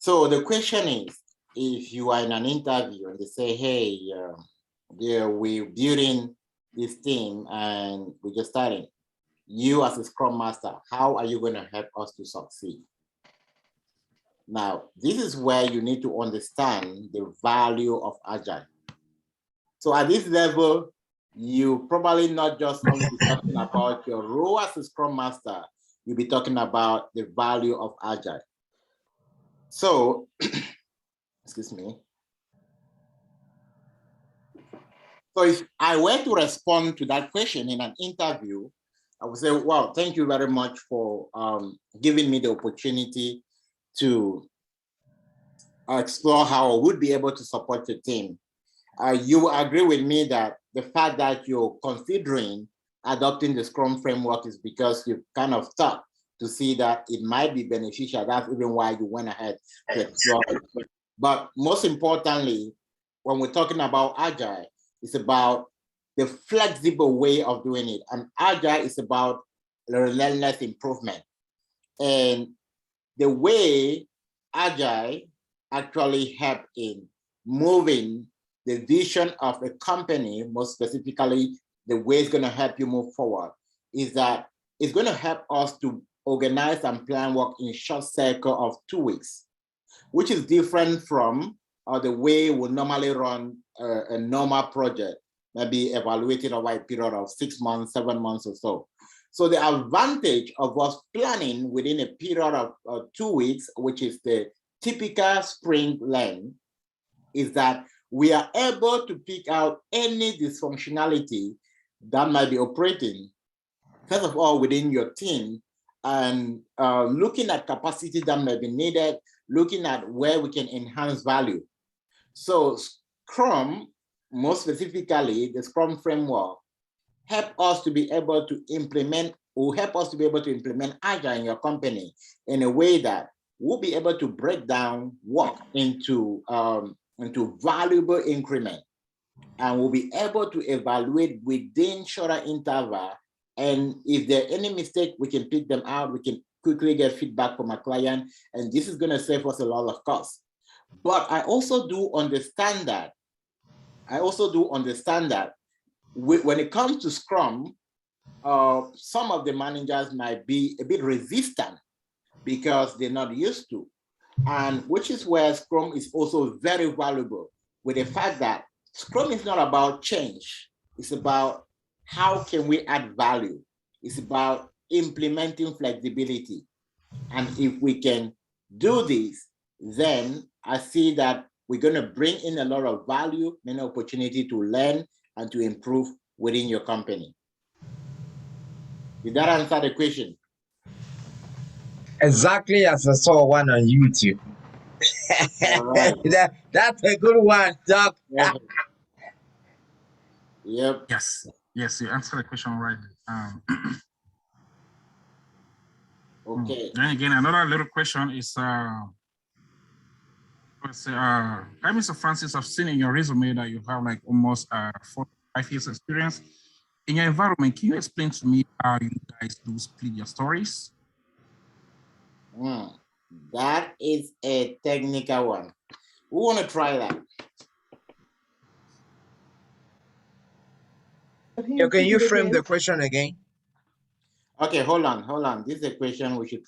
So the question is, if you are in an interview and they say, hey, we're building this team and we're just starting, you as a Scrum Master, how are you going to help us to succeed? Now, this is where you need to understand the value of Agile. So at this level, you probably not just only be talking about your role as a Scrum Master, you'll be talking about the value of Agile. So, excuse me. So if I were to respond to that question in an interview, I would say, well, thank you very much for giving me the opportunity to explore how I would be able to support your team. You agree with me that the fact that you're considering adopting the Scrum framework is because you've kind of thought to see that it might be beneficial. That's even why you went ahead to explore it. But most importantly, when we're talking about Agile, it's about the flexible way of doing it. And Agile is about relentless improvement. And the way Agile actually help in moving the vision of a company, most specifically, the way it's going to help you move forward, is that it's going to help us to organize and plan work in a short cycle of 2 weeks, which is different from the way we normally run a normal project, maybe evaluated over a period of 6 months, 7 months or so. So the advantage of us planning within a period of 2 weeks, which is the typical sprint length, is that we are able to pick out any dysfunctionality that might be operating, first of all, within your team, and looking at capacity that may be needed, looking at where we can enhance value. So Scrum, more specifically, the Scrum framework, help us to be able to implement, or help us to be able to implement Agile in your company in a way that we'll be able to break down work into valuable increment, and we'll be able to evaluate within shorter interval. And if there are any mistake, we can pick them out. We can quickly get feedback from a client, and this is going to save us a lot of costs. But I also do understand that. When it comes to Scrum, some of the managers might be a bit resistant because they're not used to, and which is where Scrum is also very valuable, with the fact that Scrum is not about change. It's about how can we add value. It's about implementing flexibility. And if we can do this, then I see that we're going to bring in a lot of value, many opportunity to learn and to improve within your company. Did that answer the question? Exactly as I saw one on YouTube. Right. That's a good one, Doc. Yep. Yes, you answered the question right. Okay. Then again, another little question is, hi, Mr. Francis, I've seen in your resume that you have like almost 4 to 5 years experience. In your environment, can you explain to me how you guys do split your stories? That is a technical one. We want to try that. Can you frame the question again? Okay, hold on. This is a question we should